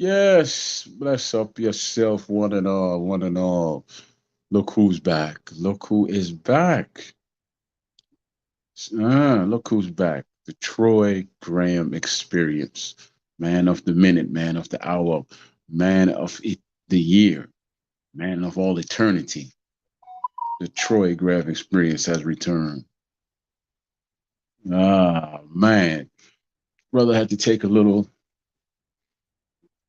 Yes, bless up yourself, one and all, one and all. Look who's back. Look who is back. Look who's back. The Troy Graham Experience. Man of the minute, man of the hour, man of the year, man of all eternity. The Troy Graham Experience has returned. Man. Brother had to take a little,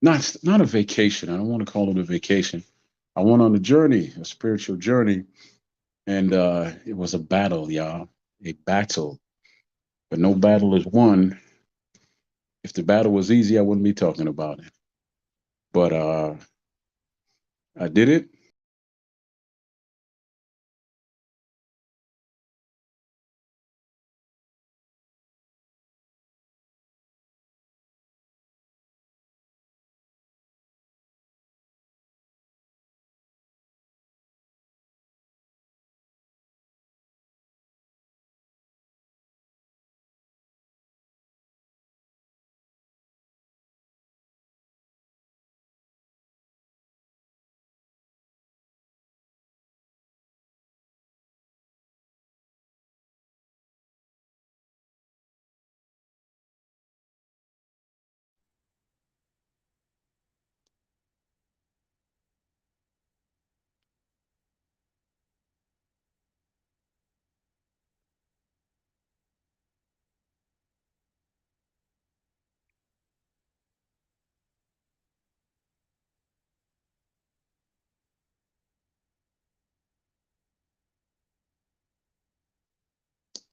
not a vacation. I don't want to call it a vacation. I went on a journey, a spiritual journey, and it was a battle, y'all. A battle. But no battle is won. If the battle was easy, I wouldn't be talking about it. But I did it.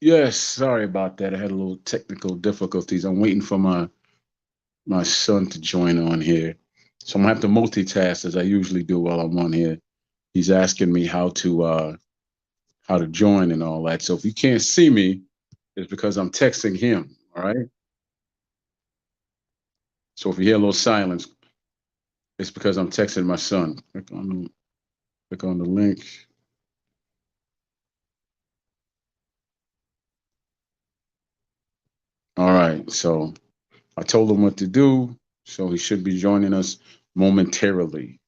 Yes, sorry about that. I had a little technical difficulties. I'm waiting for my son to join on here. So I'm gonna have to multitask as I usually do while I'm on here. He's asking me how to join and all that. So if you can't see me, it's because I'm texting him. All right. So if you hear a little silence, it's because I'm texting my son. Click on the link. All right. So I told him what to do. So he should be joining us momentarily.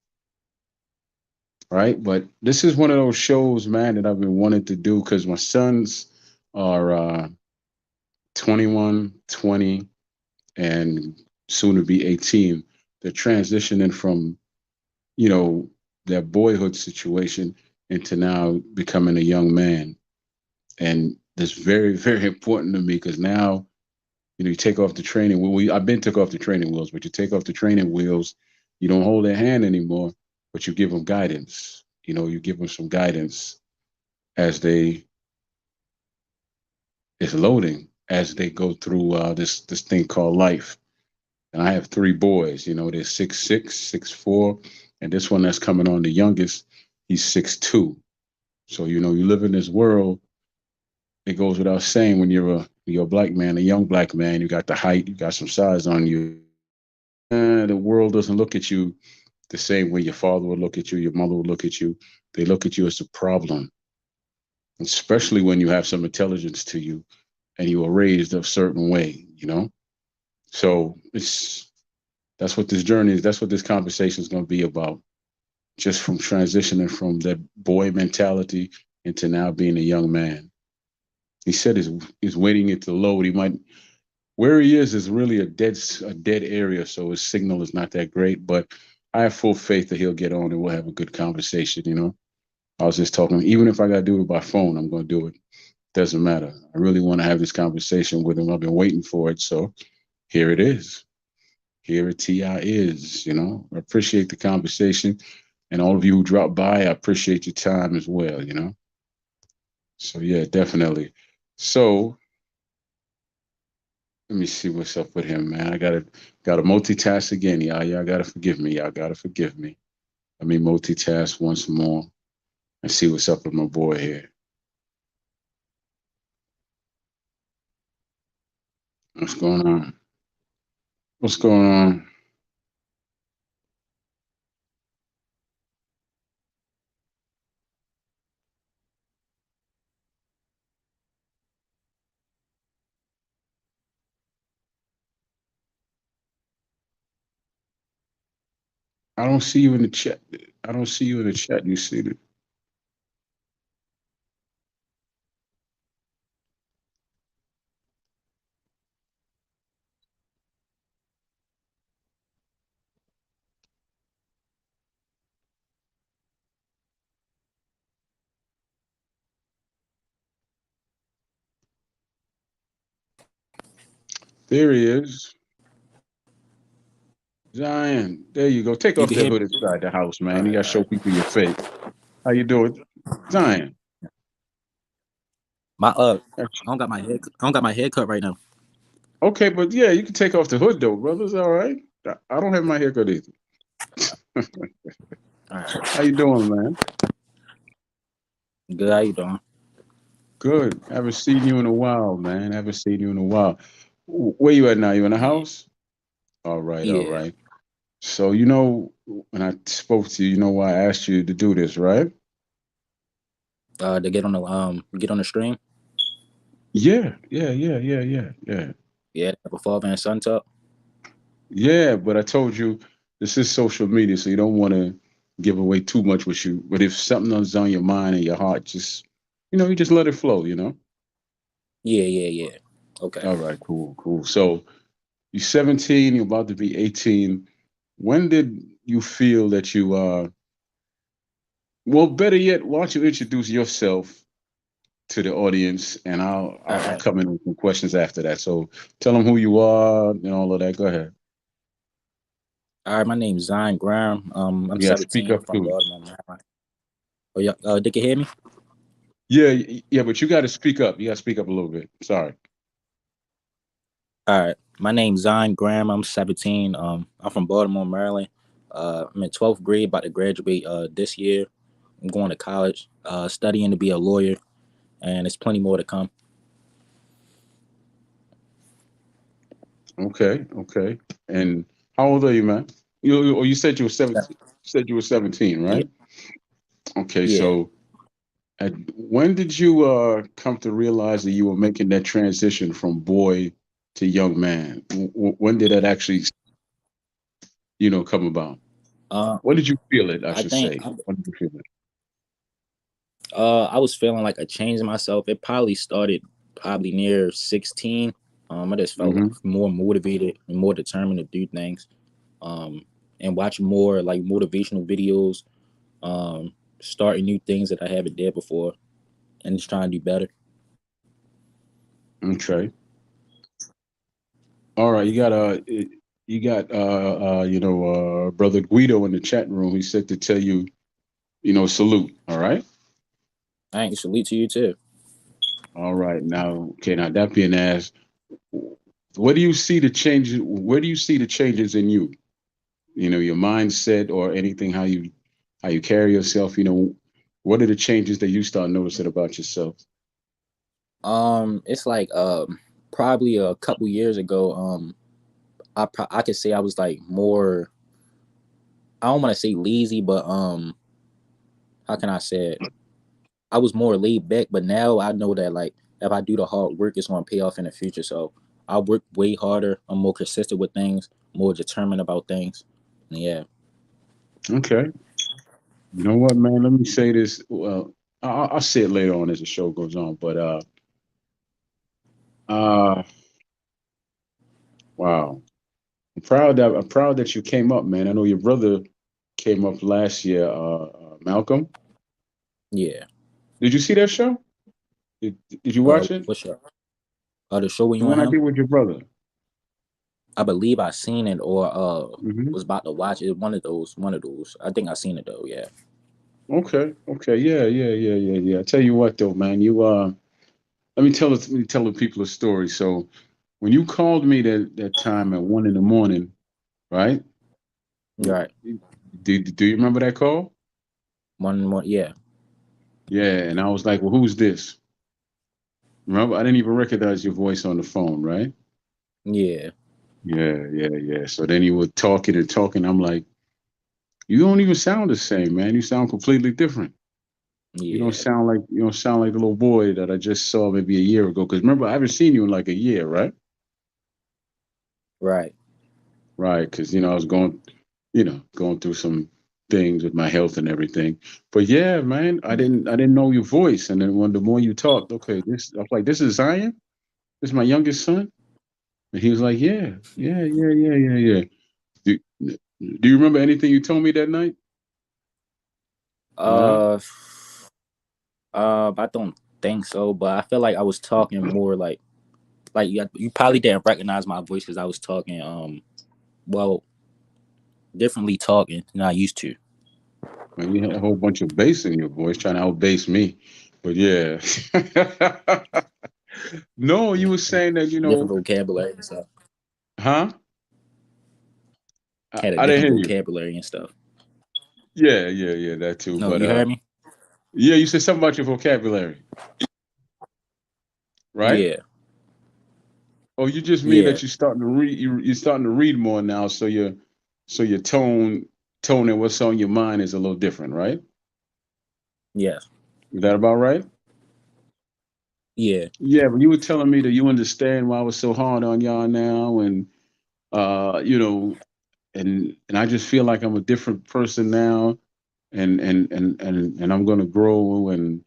Right. But this is one of those shows, man, that I've been wanting to do because my sons are 21, 20, and soon to be 18. They're transitioning from, you know, their boyhood situation into now becoming a young man. And that's very, very important to me because now, you take off the training wheel. I've been took off the training wheels, but you take off the training wheels, you don't hold their hand anymore, but you give them guidance. You give them some guidance as they it's loading as they go through this thing called life. And I have three boys. They're 6'6", 6'4", and this one that's coming on, the youngest, he's 6'2". So you live in this world. It goes without saying when you're a black man, a young black man, you got the height, you got some size on you. The world doesn't look at you the same way your father would look at you, your mother would look at you. They look at you as a problem, especially when you have some intelligence to you and you were raised a certain way. So that's what this journey is. That's what this conversation is going to be about. Just from transitioning from that boy mentality into now being a young man. He said he's waiting it to load. He might where he is really a dead area, so his signal is not that great. But I have full faith that he'll get on and we'll have a good conversation. I was just talking, even if I got to do it by phone, I'm going to do it. Doesn't matter. I really want to have this conversation with him. I've been waiting for it, so here it is. Here at TI is. I appreciate the conversation, and all of you who dropped by, I appreciate your time as well. So yeah, definitely. So let me see what's up with him, man. I gotta multitask again, y'all. Y'all gotta forgive me. Y'all gotta forgive me. Let me multitask once more and see what's up with my boy here. What's going on? What's going on? I don't see you in the chat. I don't see you in the chat. You see it? There he is. Zion. There you go. Take You off can that hear me? hood inside the house, All man. You right, gotta all show right. people your face. How you doing? Zion. My I don't got my hair. I don't got my hair cut right now. Okay, but yeah, you can take off the hood though, brothers. All right. I don't have my haircut either. All right. How you doing, man? Good. How you doing? Good. Haven't seen you in a while, man. Haven't seen you in a while. Where you at now? You in the Yeah. house? All right, all Yeah. right. So you know when I spoke to you, you know why I asked you to do this, right? To get on the stream. Yeah, yeah, yeah, yeah, yeah, yeah. Yeah. Before Van Sun talk. Yeah, but I told you this is social media, so you don't want to give away too much with you. But if something is on your mind and your heart, just you just let it flow, you know? Yeah. Yeah. Yeah. Okay. All right, cool, cool. So you're 17, you're about to be 18. When did you feel that you well, better yet, why don't you introduce yourself to the audience and I'll All I'll, I'll right. come in with some questions after that. So tell them who you are and all of that. Go ahead. All right. My name's Zion Graham. I'm Yeah, speak 17. up I'm from too. Baltimore, Maryland. Oh yeah. They can hear me. Yeah, yeah, but you got to speak up. You got to speak up a little bit. Sorry. All right. My name's Zion Graham. I'm 17. I'm from Baltimore, Maryland. I'm in 12th grade, about to graduate this year. I'm going to college, studying to be a lawyer, and there's plenty more to come. Okay, okay. And how old are you, man? You said you were 17. You said you were 17, Yeah. right? Okay, Yeah. so when did you come to realize that you were making that transition from boy to young man? When did that actually, come about? Uh, When did you feel it, I I should think say? When did you feel it? I was feeling like a change in myself. It probably started probably near 16. I just felt Hmm. more motivated and more determined to do things. Um, and watch more like motivational videos. Starting new things that I haven't did before, and just trying to do better. Okay. All right. You got brother Guido in the chat room. He said to tell you, salute. All right. I ain't salute to you too. All right. Now, okay. Now that being asked, what do you see the changes? Where do you see the changes in you? Your mindset or anything, how you carry yourself. What are the changes that you start noticing about yourself? It's like probably a couple years ago. I could say I was like more. I don't want to say lazy, but how can I say it? I was more laid back, but now I know that like if I do the hard work, it's going to pay off in the future. So I work way harder. I'm more consistent with things, more determined about things. Yeah. Okay. You know what, man? Let me say this. Well, I'll say it later on as the show goes on. But uh, wow. I'm proud that you came up, man. I know your brother came up last year. Malcolm, Yeah. did you see that show? Did you watch it? What's up? The show with The you and one I him. did with your brother. I believe I seen it or Hmm. was about to watch it. One of those. One of those. I think I seen it though. Yeah. Okay. Okay. Yeah. Yeah. Yeah. Yeah. Yeah. I tell you what, though, man. Let me tell the people a story. So when you called me that time at 1 in the morning, right? Right. Do you remember that call? One more. Yeah. Yeah. And I was like, well, who's this? Remember, I didn't even recognize your voice on the phone, right? Yeah. Yeah, yeah, yeah. So then you were talking and talking. I'm like, you don't even sound the same, man. You sound completely different. You don't Yeah. sound like you don't sound like the little boy that I just saw maybe a year ago. Because remember, I haven't seen you in like a year, right? Right. Right. Because I was going. going through some things with my health and everything. But yeah, man, I didn't know your voice, and then when the more you talked, okay, I was like, this is Zion. This is my youngest son, and he was like, yeah, yeah, yeah, yeah, yeah, yeah. Do, do you remember anything you told me that night? Huh? Uh, I don't think so, but I feel like I was talking more like you probably didn't recognize my voice because I was talking well differently talking than I used to. Man, you had a whole bunch of bass in your voice trying to outbass me. But yeah. No, you were saying that, Different vocabulary and stuff. huh? I, Had a I didn't different hear you. vocabulary and stuff. Yeah, yeah, yeah, that too. No, But you heard me? yeah, you said something about your vocabulary, right? Yeah, Oh, you just mean yeah, that you're starting to read more now, so your tone and what's on your mind is a little different, right? yeah, Is that about right? yeah. Yeah, but you were telling me that you understand why I was so hard on y'all now, and you know, and I just feel like I'm a different person now, and I'm gonna grow and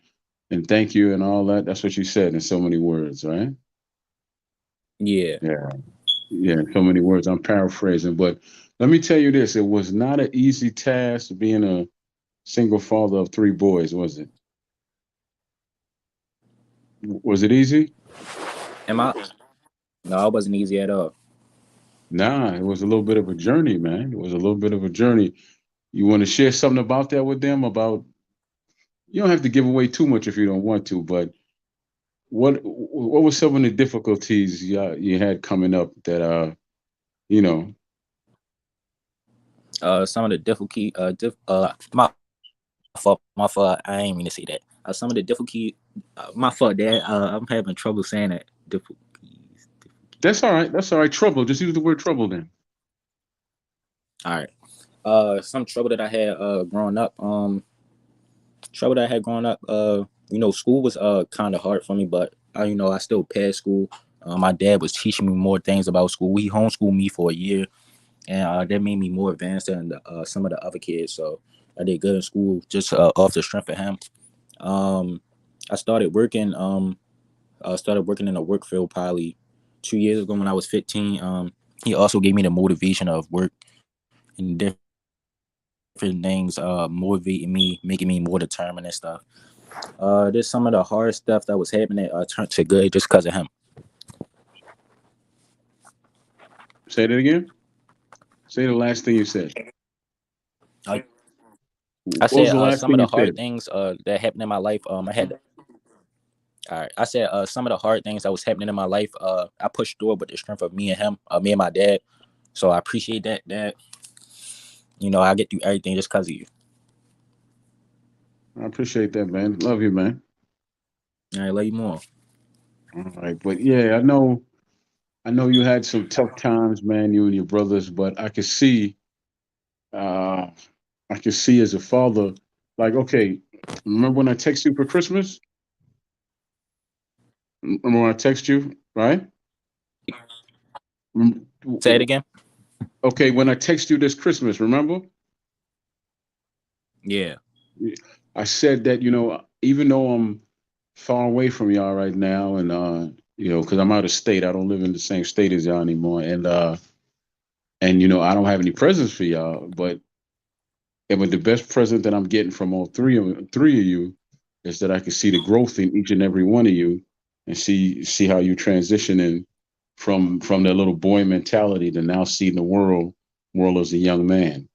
thank you and all that. That's what you said in so many words, right? Yeah. Yeah, yeah, in so many words. I'm paraphrasing, but let me tell you this: it was not an easy task being a single father of three boys, was it? Was it easy? Am I? No, it wasn't easy at all. Nah, it was a little bit of a journey, man. It was a little bit of a journey. You want to share something about that with them? About you don't have to give away too much if you don't want to, but what were some of the difficulties you had coming up that you know Some of the difficult my fault. I ain't mean to say that. Some of the difficult my fault, Dad. I'm having trouble saying that. Difficulties. that's all right. That's all right. Trouble. Just use the word trouble then. All right. Some trouble that I had growing up. Trouble that I had growing up. School was kind of hard for me, but I still passed school. My dad was teaching me more things about school. He homeschooled me for a year, and that made me more advanced than some of the other kids. So I did good in school just off the strength of him. Um, I started working. Started working in the work field probably 2 years ago when I was 15. He also gave me the motivation of work and different things, motivating me, making me more determined and stuff. There's some of the hard stuff that was happening turned to good just because of him. Say that again. Say the last thing you said. Uh, I What was said the last some thing of you the hard said? things that happened in my life. I had All right. I said some of the hard things that was happening in my life. I pushed through it with the strength of me and him, me and my dad. So I appreciate that. I get through everything just because of you. I appreciate that, man. Love you, man. All right, love you more. All right, but yeah, I know you had some tough times, man, you and your brothers, but uh, I could see as a father, like, okay, remember when I text you for Christmas? Remember when I text you, right? Rem- Say it again. Okay, when I text you this Christmas, remember? Yeah. I said that, even though I'm far away from y'all right now, and because I'm out of state, I don't live in the same state as y'all anymore, and I don't have any presents for y'all, but the best present that I'm getting from all three of you is that I can see the growth in each and every one of you, and see how you're transitioning from that little boy mentality to now seeing the world as a young man,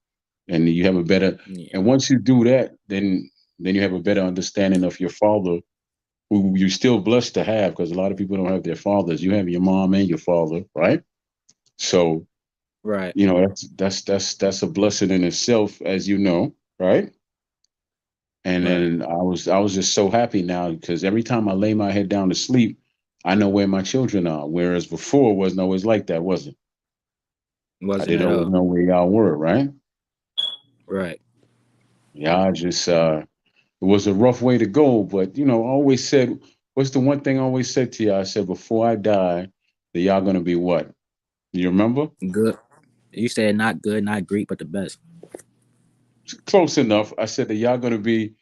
and you have a better. Yeah. And once you do that, then you have a better understanding of your father, who you're still blessed to have, because a lot of people don't have their fathers. You have your mom and your father, right? So Right. that's a blessing in itself, as you know, right? And Right. then I was just so happy now because every time I lay my head down to sleep, I know where my children are. Whereas before it wasn't always like that, was it? I Wasn't didn't at always all. know where y'all were, right? Right. Yeah, I just it was a rough way to go, but I always said, what's the one thing I always said to you? I said, before I die, that y'all gonna be what? You remember? Good. You said not good, not great, but the best. Close enough. I said that y'all gonna be.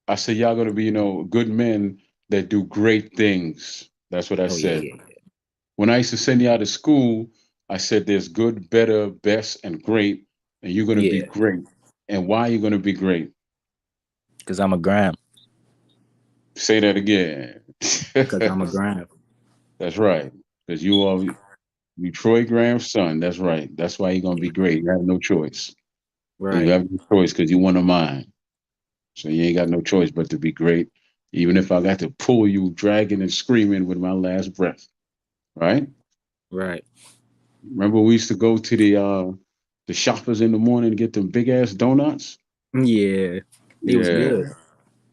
I said y'all gonna be, good men that do great things. That's what I Oh yeah, said. yeah, When I used to send you out of school, I said there's good, better, best, and great, and you're gonna be yeah. great. And why are you gonna be great? Because I'm a gram. Say that again. Because I'm a gram. That's right. Because you Troy Graham's son. That's right. That's why you're gonna be great. You have no choice. You Right, have no choice because you one of mine. So you ain't got no choice but to be great. Even if I got to pull you dragging and screaming with my last breath. Right? right. Remember we used to go to the shoppers in the morning to get them big ass donuts? Yeah, they was Yeah. good.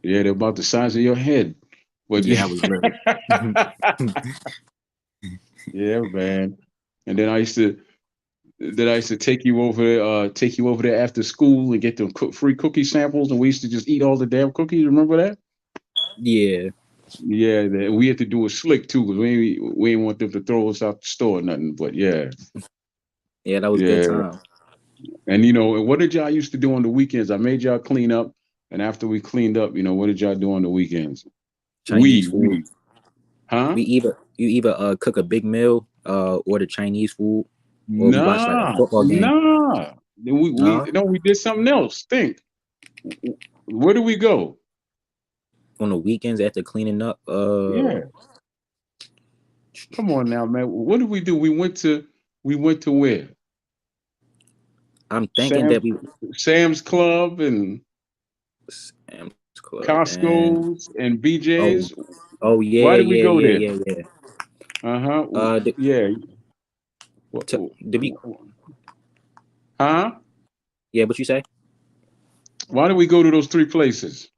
Yeah, they're about the size of your head. But Yeah, I was little. yeah, man. And then I used to take you over there after school and get them free cookie samples, and we used to just eat all the damn cookies. Remember that? Yeah, Yeah, we had to do it slick too, because we didn't want them to throw us out the store or nothing. But yeah, yeah, that was good yeah. time. And what did y'all used to do on the weekends? I made y'all clean up, and after we cleaned up, what did y'all do on the weekends? Chinese food. We, huh? We either you either cook a big meal, order Chinese food, or we watch like a Nah, football game. nah. We No, no, we did something else. Think. Where do we go? on the weekends after cleaning up. Yeah, come on now, man. What did we do? We went to where? I'm thinking Sam's that we Sam's Club and Sam's Club and Costco's and oh BJ's. oh yeah Why did we yeah go yeah there? yeah yeah. Uh-huh. Did, Yeah. Wh- did we? Huh? Yeah, what you say? Why did we go to those three places?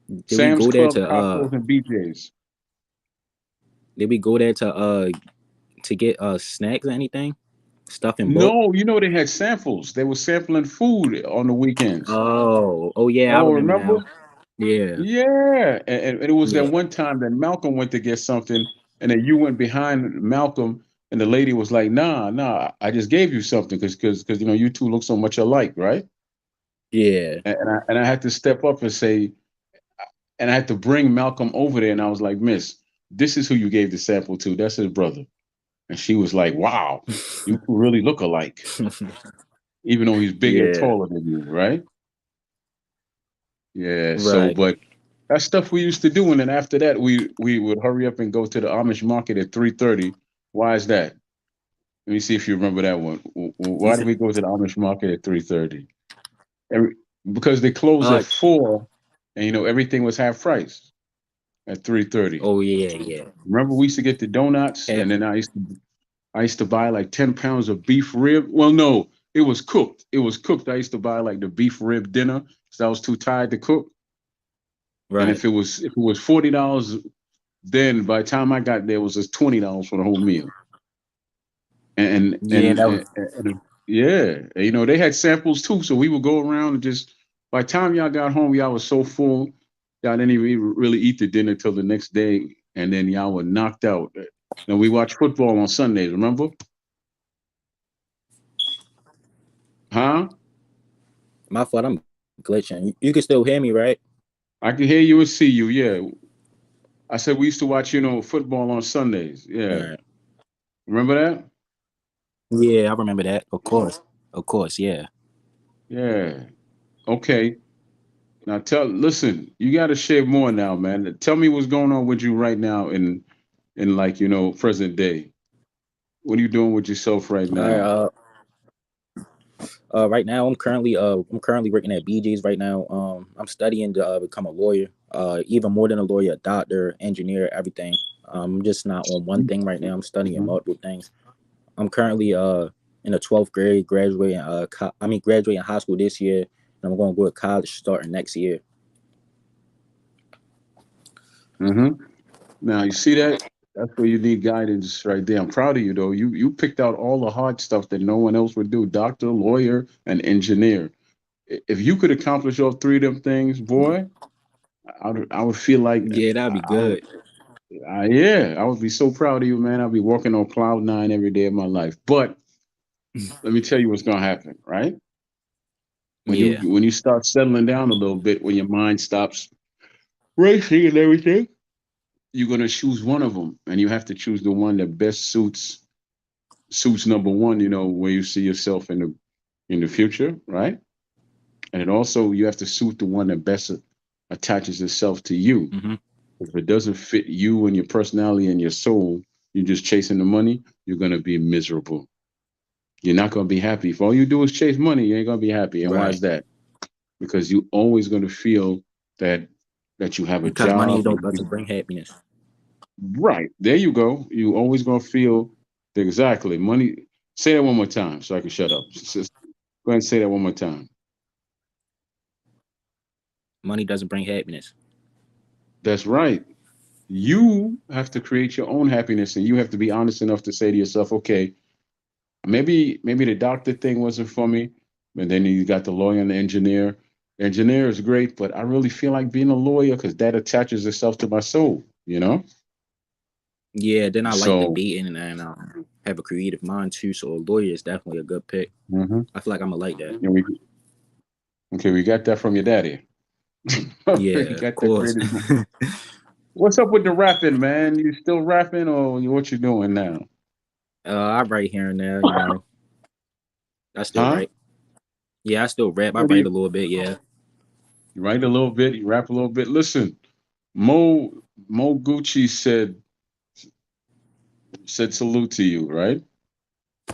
Did we Sam's go there Club, Costco's, and BJ's. Did we go there to get snacks or anything? Stuff in bulk? No, they had samples. They were sampling food on the weekends. Oh yeah, I Oh, remember remember? now. Yeah, Yeah. And it was that yeah, one time that Malcolm went to get something, and then you went behind Malcolm, and the lady was like, "Nah, nah, I just gave you something because you two look so much alike, right?" yeah. And I had to step up and say, and I had to bring Malcolm over there, and I was like, "Miss, this is who you gave the sample to. That's his brother." And she was like, "Wow, you two really look alike, even though he's bigger and Yeah, taller than you, right?" Yeah. So, right. but that's stuff we used to do, and then after that, we would hurry up and go to the Amish market at 3:30. Why is that? Let me see if you remember that one. You Why did said, we go to the Amish market at 3:30? Every, because they closed at uh, 4, and everything was half price at 3:30. oh yeah, yeah. Remember, we used to get the donuts, Half, and then I used to buy like 10 pounds of beef rib. Well, no, it was cooked. It was cooked. I used to buy like the beef rib dinner because I was too tired to cook. And right. if it was $40, then by the time I got there, it was just $20 for the whole meal. And Yeah, and, that and, was. and yeah, they had samples too. So we would go around and just by the time y'all got home, y'all was so full, y'all didn't even really eat the dinner till the next day, and then y'all were knocked out. And we watch football on Sundays. Remember? Huh? My fault. I'm glitching. You can still hear me, right? I can hear you and see you. Yeah. I said we used to watch, football on Sundays. All Yeah. right. Remember that? Yeah, I remember that. Of course. Yeah. Yeah. Okay. Now listen, you got to share more now, man. Tell me what's going on with you right now in like, present day. What are you doing with yourself right All right. now? Right now I'm currently working at BJ's right now. I'm studying to become a lawyer. Even more than a lawyer, a doctor, engineer, everything. I'm just not on one thing right now. I'm studying Mhm. multiple things. I'm currently in the 12th grade, graduating. Graduating high school this year, and I'm going to go to college starting next year. Now you see that? That's where you need guidance right there. I'm proud of you though. You picked out all the hard stuff that no one else would do. Doctor, lawyer, and engineer. If you could accomplish all three of them things, boy, I would feel like Yeah, that'd be I would good. Yeah, I would be so proud of you, man. I'll be walking on cloud nine every day of my life. But let me tell you what's gonna happen, right? Yeah. When you start settling down a little bit, when your mind stops racing and everything, you're gonna choose one of them, and you have to choose the one that best suits number one. You know where you see yourself in the future, right? And it also you have to suit the one that best attaches itself to you. Hmm. If it doesn't fit you and your personality and your soul, you're just chasing the money. You're gonna be miserable. You're not gonna be happy. If all you do is chase money, you ain't gonna be happy. And why is Right. that? Because you always gonna feel that you have a Because money job. don't doesn't bring happiness. Right. There you go. You always gonna feel exactly money. Say that one more time so I can shut up. Just go ahead and say that one more time. Money doesn't bring happiness. That's right. You have to create your own happiness and you have to be honest enough to say to yourself, okay, maybe the doctor thing wasn't for me. And then you got the lawyer and the engineer. The engineer is great, but I really feel like being a lawyer because that attaches itself to my soul, you know? Yeah. Then I like So debating and have a creative mind too. So a lawyer is definitely a good pick. mhm. I feel like I'm gonna like that. And we got that from your daddy. We Yeah, of got that course. creative. What's up with the rapping, man? You still rapping or what you doing now? I write here and there. You know, I still Huh? write. Yeah, I still rap. I What do write you a little bit. Yeah. You write a little bit, you rap a little bit. Listen, Mo Mo Gucci said salute to you, right?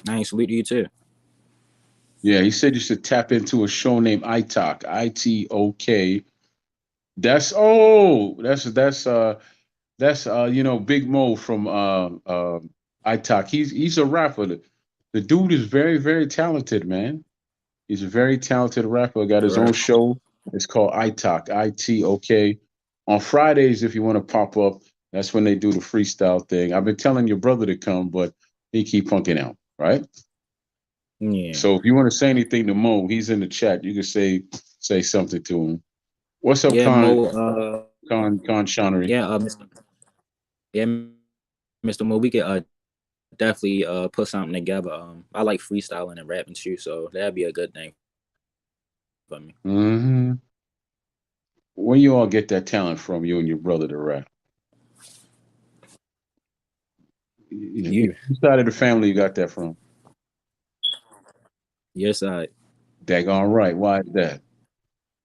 I ain't salute to you too. Yeah, he said you should tap into a show named iTalk, ITOK. That's you know Big Mo from iTalk. He's a rapper. The dude is very talented, man. He's a very talented rapper. Got his For own real. show. It's called iTalk, ITOK. On Fridays, if you want to pop up, that's when they do the freestyle thing. I've been telling your brother to come, but he keep punking out, right? Yeah. So if you want to say anything to Mo, he's in the chat. You can say something to him. What's up, Yeah, Mo. Con Shonery? Yeah. Mr. Yeah, Mr. Mo. We could definitely put something together. I like freestyling and rapping too, so that'd be a good thing for me. Mm-hmm. Where you all get that talent from, you and your brother to rap? You. Whose side of the family you got that from? Yes, I. Daggone right. Why is that?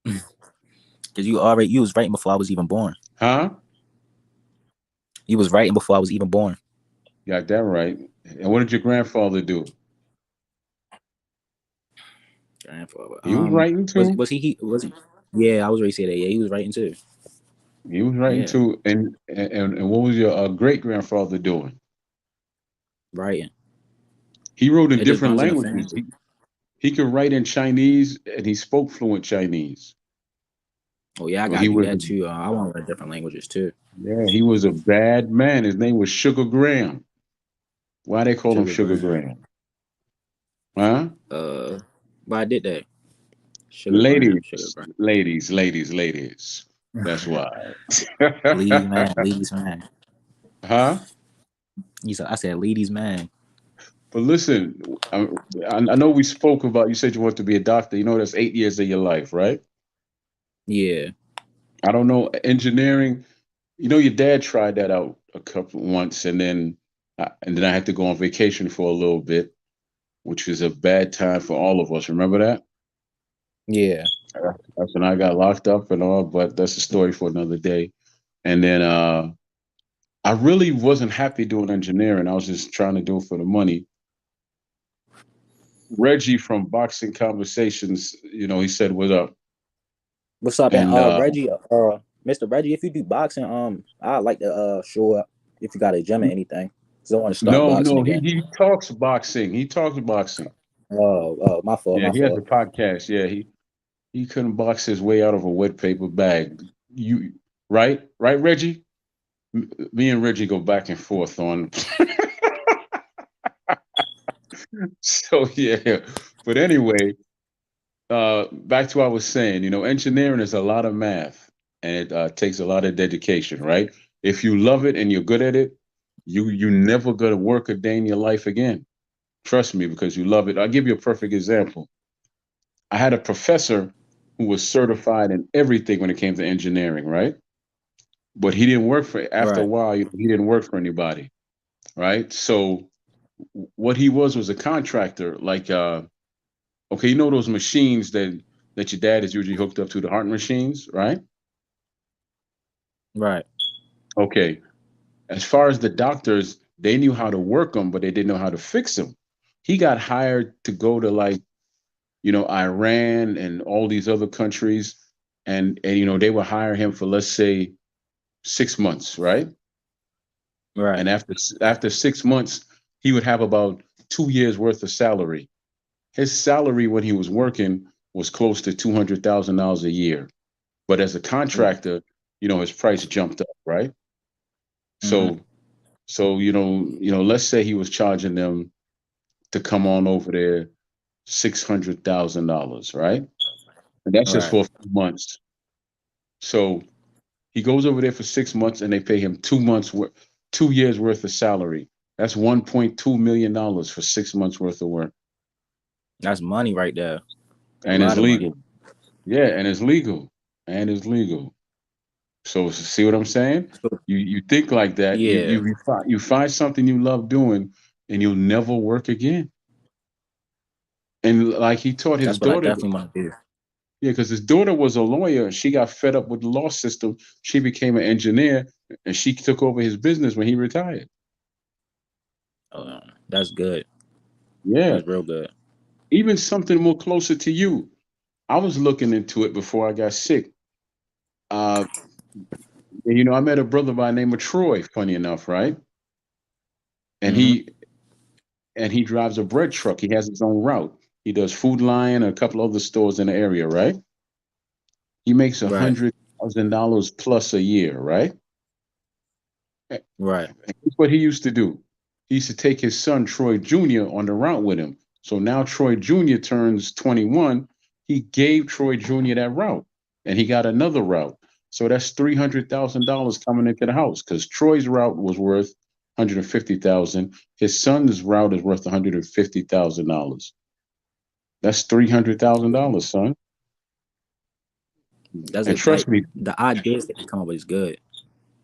Because you was writing before I was even born. Huh? You was writing before I was even born. Got that right. And what did your grandfather do? Grandfather. He was writing too. Was he? Yeah, I was ready to say that. Yeah, he was writing too. He was writing Yeah, too. And what was your great grandfather doing? writing. He wrote in It just different runs in the languages. family. He could write in Chinese and he spoke fluent Chinese. Oh yeah, I So gotta he do was that too. I want to learn different languages too. yeah, he was a bad man. His name was Sugar Graham. Why they call him Sugar Sugar Graham. Graham? Huh? Uh, but I did that. Sugar Graham. Sugar Ladies, Graham. ladies. That's why. Ladies man. Ladies man. Huh? I said ladies man. But listen, I, I know we spoke about. You said you want to be a doctor. You know that's 8 years of your life, right? Yeah. I don't know engineering. You know your dad tried that out a couple once, and then I had to go on vacation for a little bit, which was a bad time for all of us. Remember that? Yeah. That's when I got locked up and all. But that's a story for another day. And then I really wasn't happy doing engineering. I was just trying to do it for the money. Reggie from Boxing Conversations, he said, "What up?" What's up, and And Reggie? Mr. Reggie, if you do boxing, I'd like to show up if you got a gym or anything. Cause I want to start no, boxing no, again. he talks boxing. He talks boxing. Oh, my fault, Yeah, my he has a fault. podcast. Yeah, he couldn't box his way out of a wet paper bag. You right, Reggie? Me and Reggie go back and forth on. So yeah, but anyway, back to what I was saying. Engineering is a lot of math and it takes a lot of dedication, right? If you love it and you're good at it, you never gonna work a day in your life again. Trust me, because you love it. I'll give you a perfect example. I had a professor who was certified in everything when it came to engineering, right? But he didn't work for, after a Right. while, he didn't work for anybody, right? So what he was a contractor, like okay, you know those machines that your dad is usually hooked up to, the heart machines, right? Right. Okay. As far as the doctors, they knew how to work them, but they didn't know how to fix them. He got hired to go to, like, Iran and all these other countries, and they would hire him for, let's say, 6 months, right? Right. And after 6 months, he would have about 2 years worth of salary. His salary when he was working was close to $200,000 a year, but as a contractor, his price jumped up, right? Mm-hmm. So let's say he was charging them to come on over there $600,000, right? And that's just Right. for a few months. So he goes over there for 6 months, and they pay him 2 months 2 years worth of salary. That's $1.2 million for 6 months worth of work, That's money right there. A and it's lot of money. legal. Yeah, and it's legal, and it's legal. So see what I'm saying? So, You think like that. You yeah, you you find something you love doing, and you'll never work again. And like he taught his that's what I daughter, definitely want to do. yeah, because his daughter was a lawyer. She got fed up with the law system. She became an engineer, and she took over his business when he retired. That's good. Yeah, That's real good. even something more closer to you. I was looking into it before I got sick. Uh, and, I met a brother by the name of Troy. Funny enough, right? And Mm-hmm. he drives a bread truck. He has his own route. He does Food Lion and a couple other stores in the area, right? He makes a Right. $100,000 plus a year, right? And Right. here's what he used to do. He used to take his son Troy Jr. on the route with him. So now Troy Jr. turns 21. He gave Troy Jr. that route, and he got another route. So that's $300,000 coming into the house because Troy's route was worth 150,000. His son's route is worth $150,000. That's $300,000, son. That's And it. trust Like me, the ideas that they come up with is good.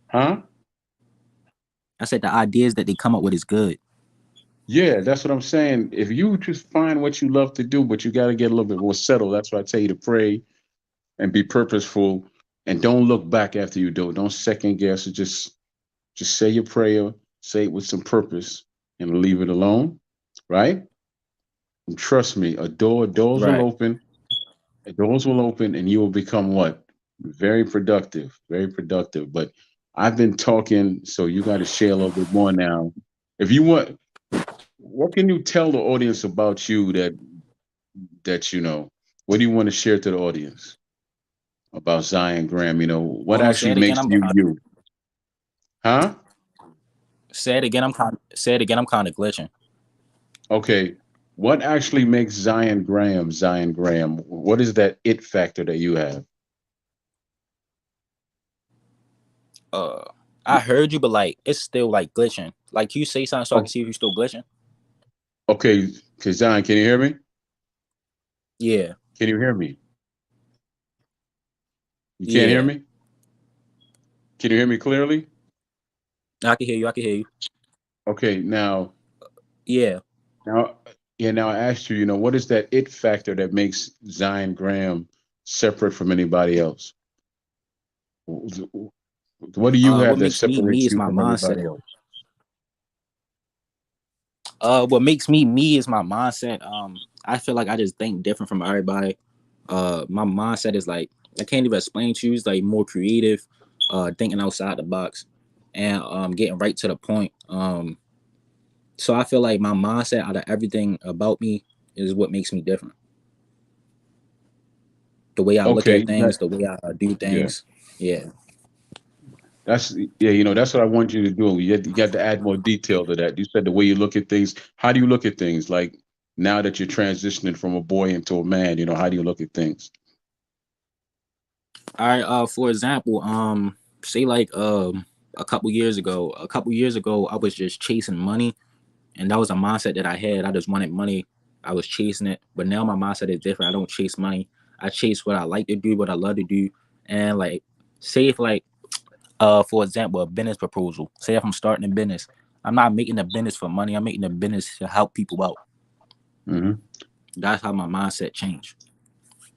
huh? I said the ideas that they come up with is good. Yeah, that's what I'm saying. If you just find what you love to do, but you got to get a little bit more settled. That's why I tell you to pray and be purposeful, and don't look back after you do it. Don't second guess it. Just say your prayer, say it with some purpose, and leave it alone. Right? And trust me, doors will Right. open. Doors will open, and you will become what? Very productive. Very productive. But I've been talking, so you got to share a little bit more now. If you want, what can you tell the audience about you that you know? What do you want to share to the audience about Zion Graham? What Say actually it again. makes you you? Huh? Say it again. Say it again. I'm kind of glitching. Okay. What actually makes Zion Graham Zion Graham? What is that it factor that you have? Uh, I heard you, but like it's still like glitching. Like you say something so I can Oh, see if you're still glitching. okay. Okay, Zion, can you hear me? Yeah. Can you hear me? You can't hear Yeah. me? Can you hear me clearly? I can hear you. I can hear you. Okay, Yeah. now, yeah, now I asked you, what is that it factor that makes Zion Graham separate from anybody else? What do you have What that makes me separates is you my from everybody mindset. else? What makes me is my mindset. I feel like I just think different from everybody. My mindset is like I can't even explain to you. It's like more creative, thinking outside the box, and getting right to the point. So I feel like my mindset out of everything about me is what makes me different. The way I look Okay, at things, the way I do yeah, things. Yeah. that's what I want you to do. You got to add more detail to that. You said the way you look at things. How do you look at things? Like now that you're transitioning from a boy into a man, how do you look at things? All right. For example, say like a couple years ago. A couple years ago, I was just chasing money, and that was a mindset that I had. I just wanted money. I was chasing it, but now my mindset is different. I don't chase money. I chase what I like to do, what I love to do, and like, say if like, for example, a business proposal. Say if I'm starting a business, I'm not making a business for money. I'm making a business to help people out. Hmm. That's how my mindset changed.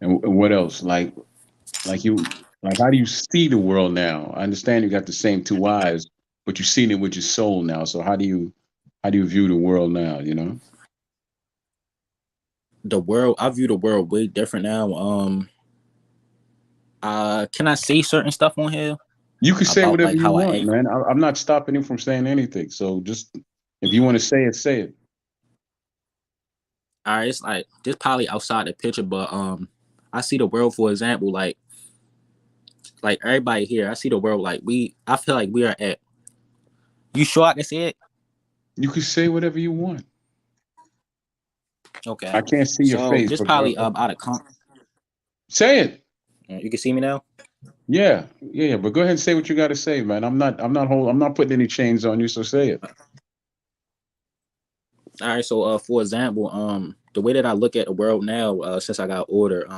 And what else? You, like, how do you see the world now? I understand you got the same two eyes, but you've seen it with your soul now. So how do you view the world now? You know, The world, I view the world way different now. Can I say certain stuff on here you can say about whatever like you how I want, act? man. I'm not stopping you from saying anything. So just if you want to say it, say it. All right, it's like this probably outside the picture, but I see the world, for example, like everybody here. I see the world like we. I feel like we are at. You sure I can say it? You can say whatever you want. Okay. I can't see your So face, this but probably out of say it. you can see me now. Yeah, yeah. But go ahead and say what you got to say, man. I'm not putting any chains on you. So say it. All right. So for example, the way that I look at the world now, since I got older,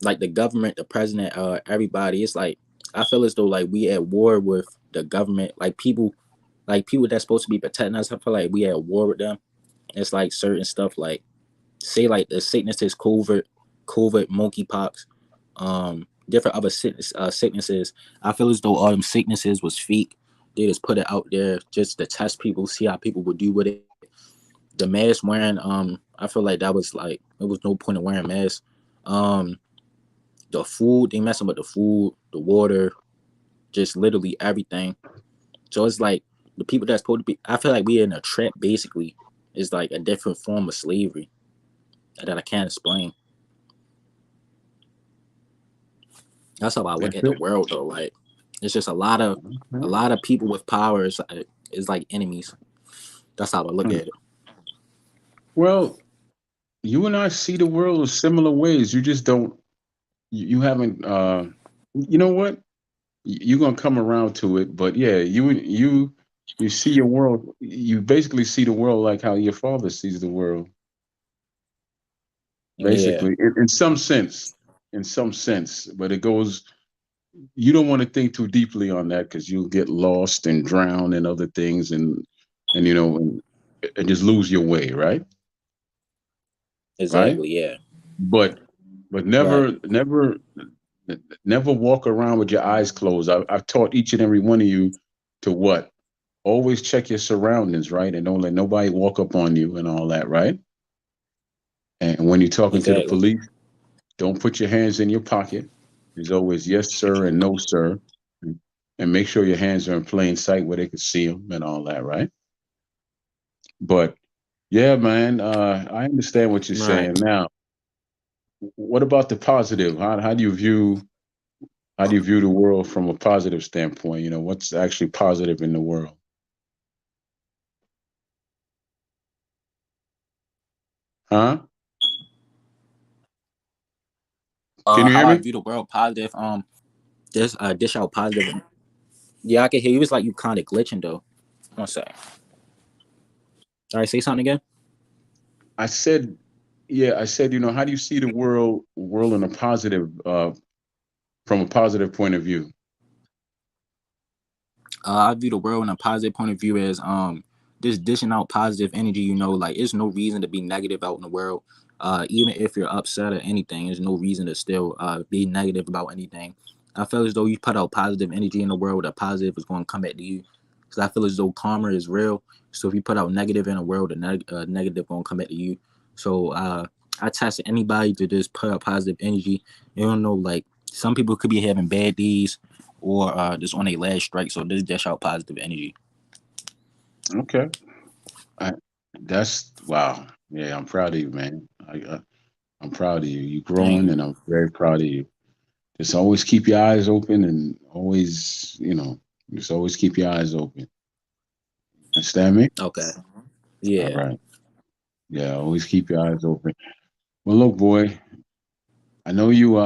like the government, the president, everybody, it's like I feel as though like we at war with the government, like people that's supposed to be protecting us. I feel like we at war with them. It's like certain stuff like say like the sickness is COVID, monkeypox, different other sicknesses. I feel as though all them sicknesses was fake. They just put it out there just to test people, see how people would do with it. The mask wearing, I feel like that was like there was no point in wearing masks. Um, the food, they messing with the food, the water, just literally everything. So it's like the people that's supposed to be. I feel like we're in a trap. Basically, it's like a different form of slavery that I can't explain. That's how I look That's at the it. world, though. Like it's just a Okay. lot of people with power is like enemies. That's how I look Hmm. at it. Well, you and I see the world in similar ways. You just don't. You haven't. You know what? You're gonna come around to it, but yeah, you see your world. You basically see the world like how your father sees the world. Yeah, Basically, in some sense, but it goes. You don't want to think too deeply on that because you'll get lost and drown in other things, and and just lose your way, right? Right? exactly. Yeah, But but right. never walk around with your eyes closed. I've taught each and every one of you to what? Always check your surroundings, right? And don't let nobody walk up on you and all that, right? And when you're talking to the Exactly. police, don't put your hands in your pocket. There's always yes, sir, and no, sir. And make sure your hands are in plain sight where they can see them and all that, right? But yeah, man, I understand what you're Right. saying. Now, what about the positive? How do you view the world from a positive standpoint? You know, what's actually positive in the world? Huh? Can you How hear I me? view the world positive. This dish out positive. Yeah, I can hear you. It's like you kind of glitching though. One sec. All right, say something again. I said, yeah, I said, how do you see the world in a positive, from a positive point of view? I view the world in a positive point of view as just dishing out positive energy. Like there's no reason to be negative out in the world. Even if you're upset or anything, there's no reason to still be negative about anything. I feel as though you put out positive energy in the world, that positive is going to come back to you. Because I feel as though karma is real. So if you put out negative in the world, the negative going to come back to you. So I test anybody to just put out positive energy. You don't know, like some people could be having bad days or just on a last strike. So this dish out positive energy. Okay. I, that's wow. Yeah, I'm proud of you, man. I'm proud of you. You're Thank growing, you. and I'm very proud of you. Just always keep your eyes open, and always, just always keep your eyes open. Understand me? Okay. All Yeah. right. Yeah, always keep your eyes open. Well, look, boy, I know you.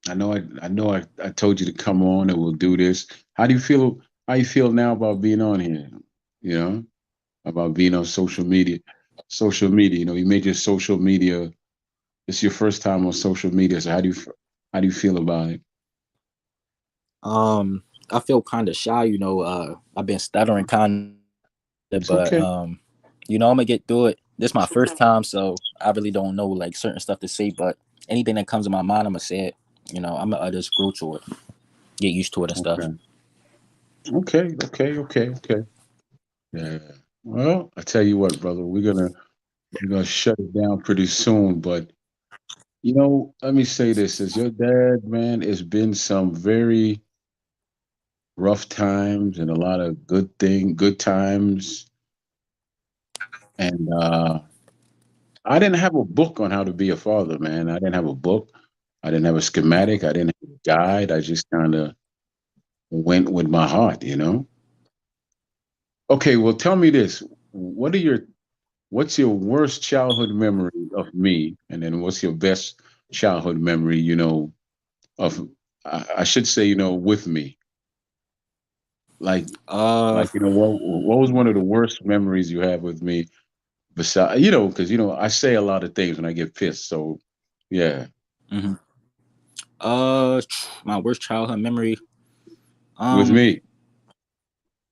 I told you to come on and we'll do this. How do you feel? How you feel now about being on here? You know, about being on social media. Social media, you made your social media. It's your first time on social media. So how do you feel about it? I feel kind of shy, I've been stuttering kind of, It's but okay. I'm gonna get through it. This is my first time, so I really don't know like certain stuff to say, but anything that comes to my mind, I'm gonna say it. I'm gonna just grow to it, get used to it and stuff. Okay. Okay. Yeah. Well, I tell you what, brother, we're gonna shut it down pretty soon. But let me say this: as your dad, man, it's been some very rough times and a lot of good times. And I didn't have a book on how to be a father, man. I didn't have a book. I didn't have a schematic. I didn't have a guide. I just kind of went with my heart. Okay, well, tell me this: what are your what's your worst childhood memory of me, and then what's your best childhood memory, of I should say, with me. Like Uh, what was one of the worst memories you have with me besides, because I say a lot of things when I get pissed. So yeah, mhm. uh, my worst childhood memory. with Um, me.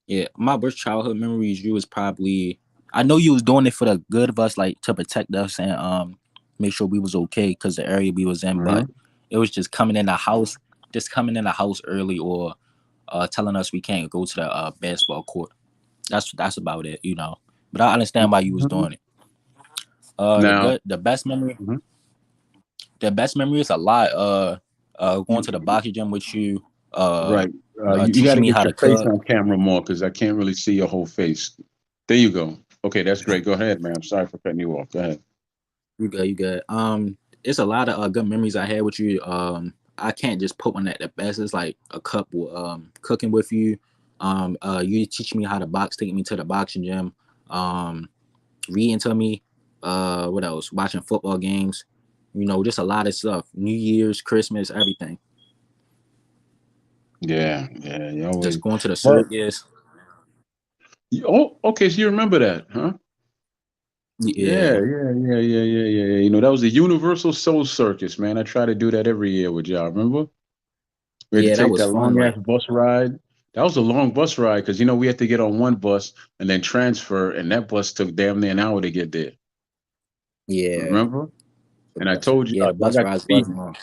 yeah, my worst childhood memories. You was probably. I know you was doing it for the good of us, like to protect us and make sure we was okay because the area we was in. Uh-huh. But it was just coming in the house early or telling us we can't go to the basketball court. That's about it. But I understand why you was Mhm. doing it. Now, mhm. The best memory is a lot. Going to the you, boxing gym with you. Uh, right. You got teaching to me get how your to face cook. on camera more because I can't really see your whole face. There you go. Okay, that's great. Go ahead, man. I'm sorry for cutting you off. Go ahead. You good? You good? It's a lot of good memories I had with you. I can't just put one at the best. It's like a couple. Cooking with you. You teach me how to box, taking me to the boxing gym. Um, reading to me. What else? Watching football games. Just a lot of stuff. New Year's, Christmas, everything. Yeah, yeah, you Just always. going to the Well, circus. oh, okay. So you remember that, huh? Yeah, Yeah, yeah. That was the Universal Soul Circus, man. I try to do that every year with y'all. Remember? We had to yeah, that take was that fun. long ass Like, bus ride. That was a long bus ride because we had to get on one bus and then transfer, and that bus took damn near an hour to get there. yeah, Remember? And I told you, yeah, the y'all bus got to rides pee. was long.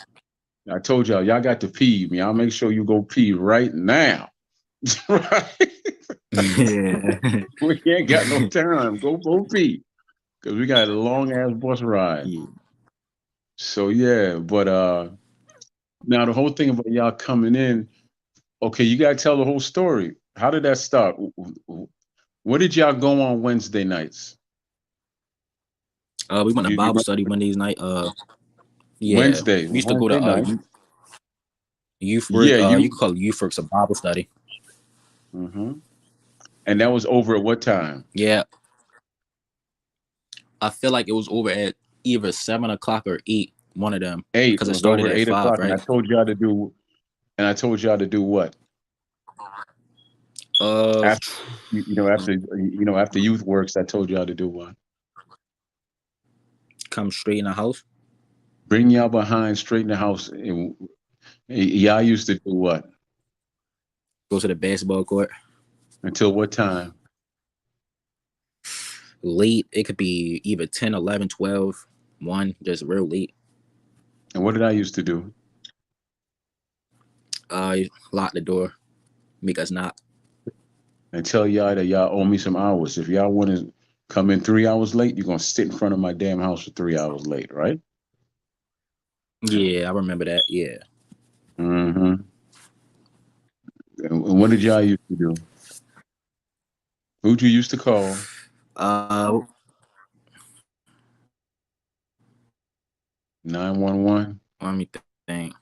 I told y'all got to pee. Me, I'll make sure you go pee right now. Right? Yeah. We ain't got no time. Go pee because we got a long ass bus ride. Yeah. So yeah, but now the whole thing about y'all coming in, okay, you gotta tell the whole story. How did that start? Where did y'all go on Wednesday nights? We went to You Bible remember study Wednesdays night. Yeah, Wednesday, we used to go to Wednesday night? youth work. Yeah, You you. could call it youth works a Bible study. hmm And that was over at what time? Yeah, I feel like it was over at either 7 o'clock or 8. One of them Eight. because It it was over started at at 5, 8 o'clock, and right? I told y'all to do what Uh, after after youth works. I told y'all to do what? come straight in the house. Bring y'all behind straight in the house. And y'all used to do what Go to the basketball court. until what time? Late. It could be either 10, 11, 12, 1. Just real late. And what did I used to do? Lock the door. Make us knock. And tell y'all that y'all owe me some hours. If y'all want to come in 3 hours late, you're gonna sit in front of my damn house for 3 hours late, right? Yeah, I remember that. Yeah. Mm-hmm. And what did y'all used to do? Who'd you used to call? Uh, 911. let me think.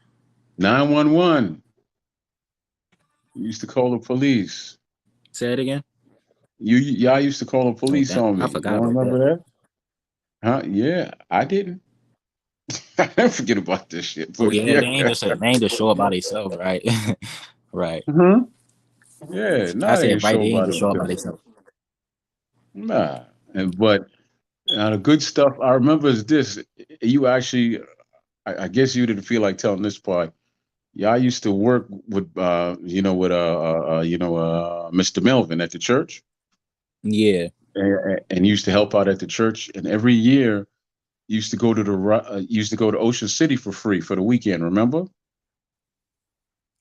911. You used to call the police. Say it again. Y'all used to call the Oh, police damn. on I me. You forgot don't about that. remember that? Huh? Yeah, I didn't. I forget about this shit. Oh But yeah, yeah. they ain't just show up by themselves, right? Right. Hmm. Yeah, I nah, they said ain't right, show they ain't about just it. show up by themselves. Nah. And but the good stuff I remember is this. You actually, I guess you didn't feel like telling this part. Yeah, I used to work with Mr. Melvin at the church, Yeah, and used to help out at the church. And every year used to go to used to go to Ocean City for free for the weekend.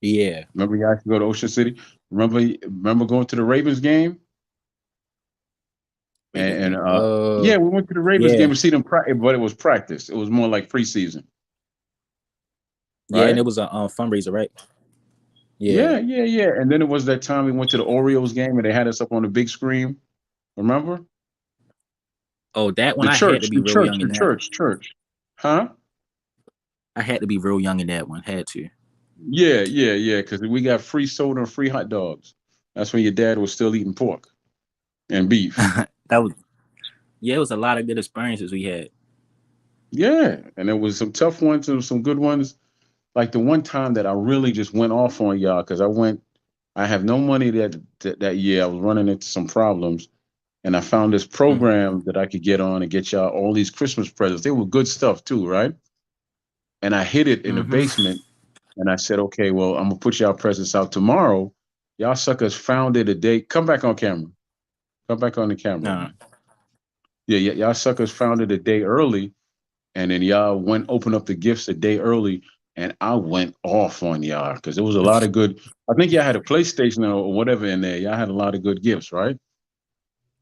yeah, Remember, you guys to go to Ocean City. Remember going to the Ravens game, Ravens and game. yeah, we went to the Ravens Yeah, game to see them practice, but it was practice. It was more like preseason, yeah, and right? it was a fundraiser, right? Yeah. Yeah, yeah, yeah. And then it was that time we went to the Orioles game, and they had us up on the big screen. Remember? Oh, that one The I had to church, be the real church, young in the that. church. Huh? I had to be real young in that one. Had to. Yeah, yeah, yeah. Because we got free soda and free hot dogs. That's when your dad was still eating pork and beef. That was yeah. It was a lot of good experiences we had. Yeah, and there was some tough ones and some good ones. Like the one time that I really just went off on y'all because I have no money that year. I was running into some problems, and I found this Mm-hmm. program that I could get on and get y'all all these Christmas presents. They were good stuff too, right? And I hid it in the Mm-hmm. basement, and I said, okay, well, I'm gonna put y'all presents out tomorrow. Y'all suckers found it a day. Come back on camera. Come back on the camera, Uh, man. Yeah, yeah, y'all suckers found it a day early, and then y'all went open up the gifts a day early, and I went off on y'all because there was a lot of good. I think y'all had a PlayStation or whatever in there. Y'all had a lot of good gifts, right?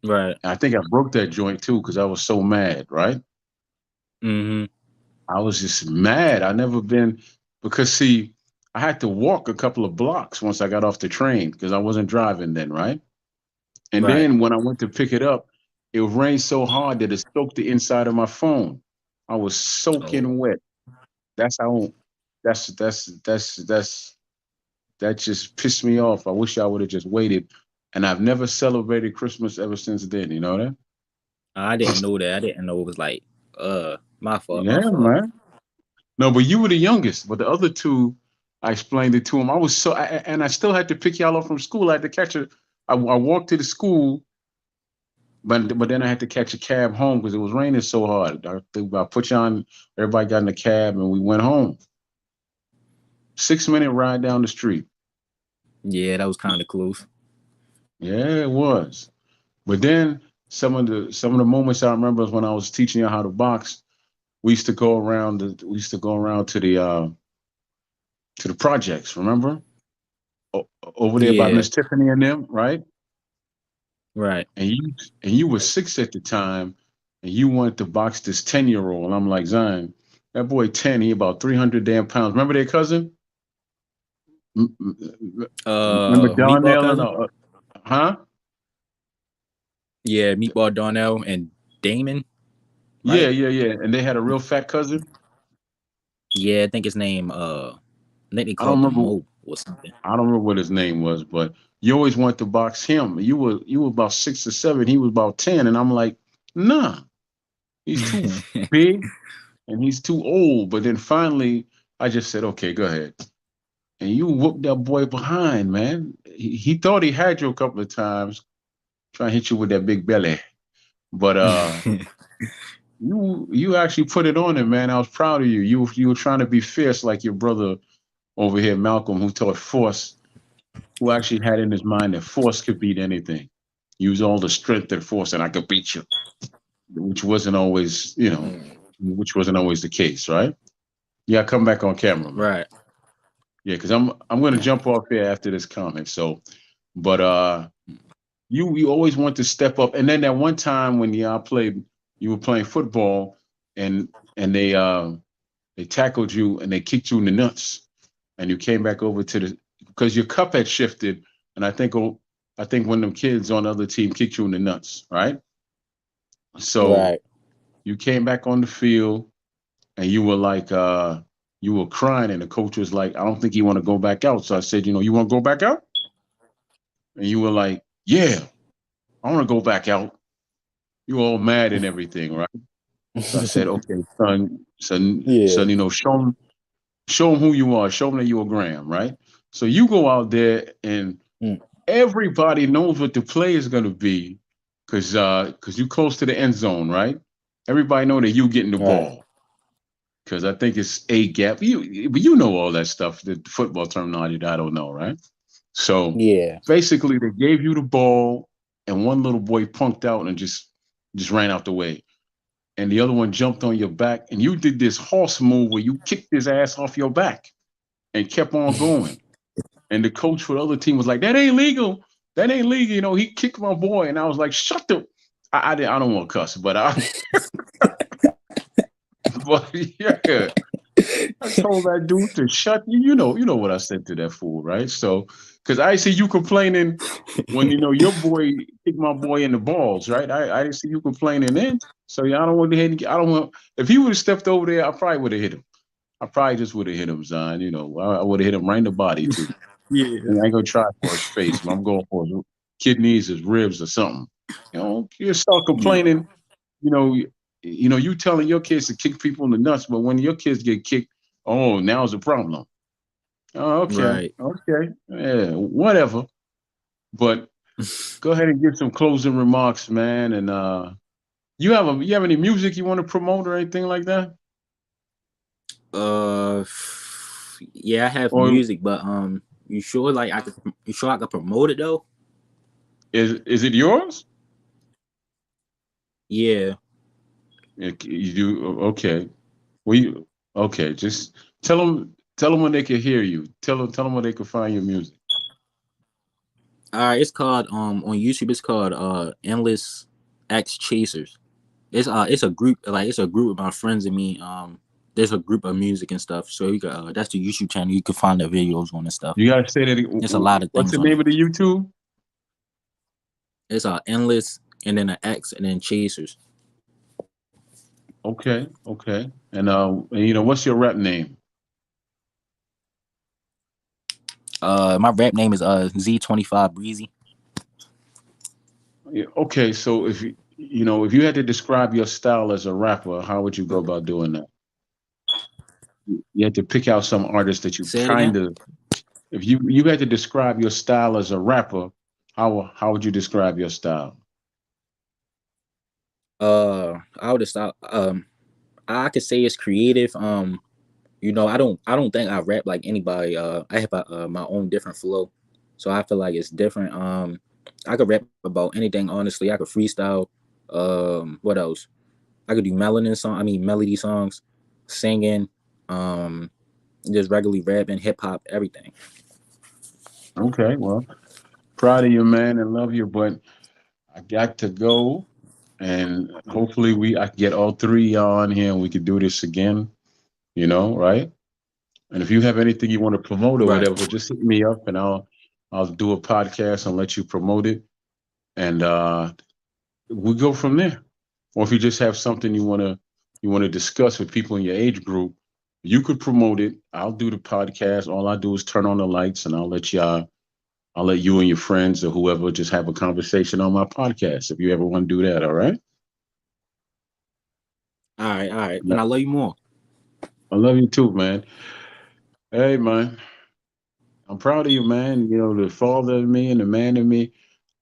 right. And I think I broke that joint too because I was so mad, right? Mm-hmm. I was just mad. I never been because see, I had to walk a couple of blocks once I got off the train because I wasn't driving then, right? And Right. then when I went to pick it up, it rained so hard that it soaked the inside of my phone. I was Oh, soaking wet. That's how. That's that just pissed me off. I wish I would have just waited. And I've never celebrated Christmas ever since then. You know that? I didn't know that. I didn't know it was like my fault. My Yeah, fault. man. No, but you were the youngest. But the other two, I explained it to them. I was and I still had to pick y'all up from school. I had to catch a. I walked to the school, but then I had to catch a cab home because it was raining so hard. I put you on. Everybody got in the cab and we went home. 6 minute ride down the street. Yeah, that was kind of close. Yeah, it was. But then some of the moments I remember is when I was teaching you how to box. We used to go around to the projects. Remember over there by Yeah. Miss Tiffany and them, right? Right. And you were 6 at the time, and you wanted to box this 10-year-old. And I'm like, Zion, that boy 10, he about 300 damn pounds. Remember their cousin? Remember Meatball Donnell and cousin. huh? Yeah, Meatball Darnell and Damon. Yeah, Right. yeah, yeah. And they had a real fat cousin. Yeah, I think his name. I think they I don't called the remember. Mo or something. I don't remember what his name was, but you always wanted to box him. You were about 6 or 7. He was about 10, and I'm like, nah, he's too big and he's too old. But then finally, I just said, okay, go ahead. And you whooped that boy behind, man. He thought he had you a couple of times, trying to hit you with that big belly. But you actually put it on him, man. I was proud of you. You were trying to be fierce like your brother over here, Malcolm, who taught force, who actually had in his mind that force could beat anything. Use all the strength and force, and I could beat you, which wasn't always, which wasn't always the case, right? Yeah, come back on camera, man. Right. Yeah, because I'm gonna jump off here after this comment. So, but you always want to step up, and then that one time when y'all played, you were playing football, and and they tackled you and they kicked you in the nuts, and you came back over to the because your cup had shifted, and I think one of them kids on the other team kicked you in the nuts, right? So Right. you came back on the field and you were like you were crying and the coach was like, I don't think you want to go back out. So I said, you want to go back out? And you were like, yeah, I want to go back out. You were all mad and everything, right? So I said, okay, son, So, Yeah. you know, show them who you are. Show them that you're a Graham, right? So you go out there and Mm. everybody knows what the play is going to be because you close to the end zone, right? Everybody know that you getting the Right. ball because I think it's a gap. You know all that stuff, the football terminology that I don't know, right? So Yeah. basically, they gave you the ball, and one little boy punked out and just ran out the way, and the other one jumped on your back, and you did this horse move where you kicked his ass off your back and kept on going. And the coach for the other team was like, "That ain't legal. That ain't legal." You know, he kicked my boy, and I was like, "Shut the." I don't want to cuss, but but yeah, I told that dude to shut you. You know what I said to that fool, right? So, because I see you complaining when you know your boy kicked my boy in the balls, right? I didn't see you complaining then. So yeah, I don't want to hit. I don't want. If he would have stepped over there, I probably would have hit him. I probably just would have hit him, Zion. You know, I would have hit him right in the body too. Yeah. And I ain't gonna try for his face. I'm going for his kidneys, his ribs, or something. You know, you start Yeah. complaining. You know, you telling your kids to kick people in the nuts, but when your kids get kicked, oh, now's the problem. Oh, okay, Right. okay, yeah, whatever. But go ahead and give some closing remarks, man. And you have any music you want to promote or anything like that? Uh, yeah, I have Or music, but you sure like I could? You sure I could promote it though? is it yours? Yeah. You do okay. We okay. Just tell them when they can hear you. Tell them where they can find your music. All right. It's called on YouTube. It's called Endless X Chasers. It's a group like it's a group of my friends and me. There's a group of music and stuff. So you got that's the YouTube channel. You can find the videos on and stuff. You gotta say that. There's a lot of What's things the on name it. of the YouTube? It's Endless and then an X and then Chasers. Okay, okay. And you know, what's your rap name? My rap name is Z25 Breezy. Yeah, okay, so if you know, if you had to describe your style as a rapper, how would you go about doing that? You had to pick out some artists that you Say it kind again. of. If you had to describe your style as a rapper, how would you describe your style? I would stop. I could say it's creative. I don't think I rap like anybody. I have my own different flow, so I feel like it's different. I could rap about anything. Honestly, I could freestyle. What else? I could do melody songs, singing, um, just regularly rapping, hip hop, everything. Okay, well, proud of you, man, and love you, but I got to go, and hopefully I can get all three of y'all on here, and we could do this again. You know, right? And if you have anything you want to promote or Right. whatever, just hit me up, and I'll do a podcast and let you promote it, and we go from there. Or if you just have something you want to discuss with people in your age group, you could promote it. I'll do the podcast. All I do is turn on the lights, and I'll let you and your friends or whoever just have a conversation on my podcast if you ever want to do that. All right. All right, Yeah. and I love you more. I love you too, man. Hey, man. I'm proud of you, man. You know, the father in me and the man in me.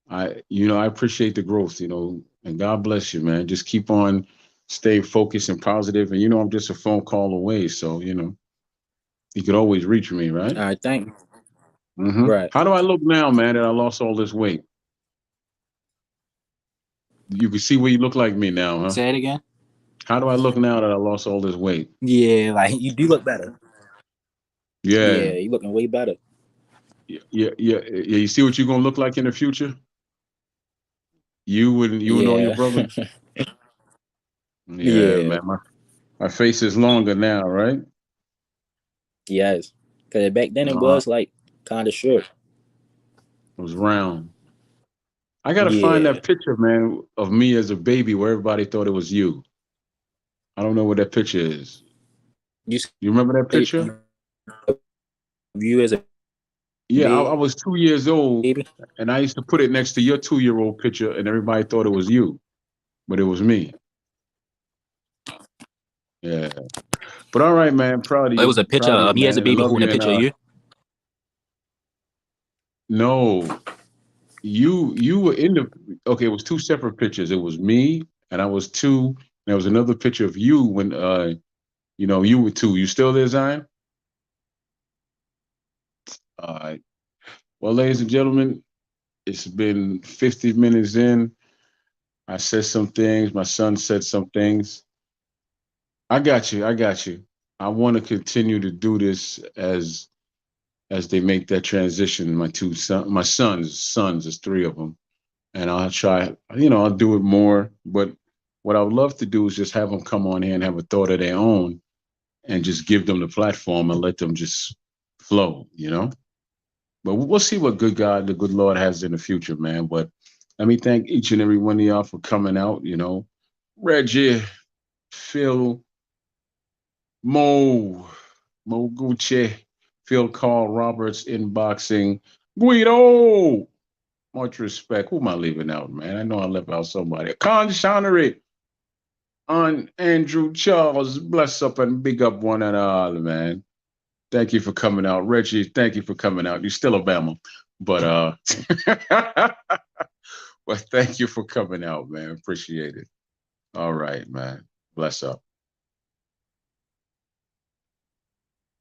I appreciate the growth, and God bless you, man. Just keep on staying focused and positive. And, I'm just a phone call away. So, you could always reach me, right? All right, thank you. Right. How do I look now, man, that I lost all this weight? You can see what you look like me now, huh? Say it again. How do I look now that I lost all this weight? Yeah, like you do look better. Yeah. Yeah, you looking way better. Yeah. You see what you're going to look like in the future? You and all your Yeah. brothers? Yeah, Yeah. man. My face is longer now, right? Yes. Cause back then it Uh, was like kind of short. it was round. I gotta find Yeah. that picture, man, of me as a baby where everybody thought it was you. I don't know what that picture is. You You remember that say picture? you as a Yeah, I baby. was 2 years old, and I used to put it next to your 2-year-old picture, and everybody thought it was you, but it was me. Yeah. But all right, man. Proud of It you. was a picture Proud of you, of he has man. a And I baby love holding a you. And picture of you. no, you were in the. Okay, it was two separate pictures. It was me, and I was two. There was another picture of you when you were two. You still there, Zion? All right. Well, ladies and gentlemen, it's been 50 minutes in. I said some things. My son said some things. I got you. I got you. I want to continue to do this as they make that transition. My sons, there's three of them, and I'll try. I'll do it more. But what I would love to do is just have them come on here and have a thought of their own, and just give them the platform and let them just flow. But we'll see what good God, the good Lord has in the future, man. But let me thank each and every one of y'all for coming out. Reggie, Phil, Mo, Mo Gucci, Phil Carl Roberts, inboxing, Guido. Much respect. Who am I leaving out, man? I know I left out somebody. Con Shonery, on Andrew Charles. Bless up and big up one and all, man. Thank you for coming out. Reggie, thank you for coming out. You're still a Bama. But but thank you for coming out, man. Appreciate it. All right, man. Bless up.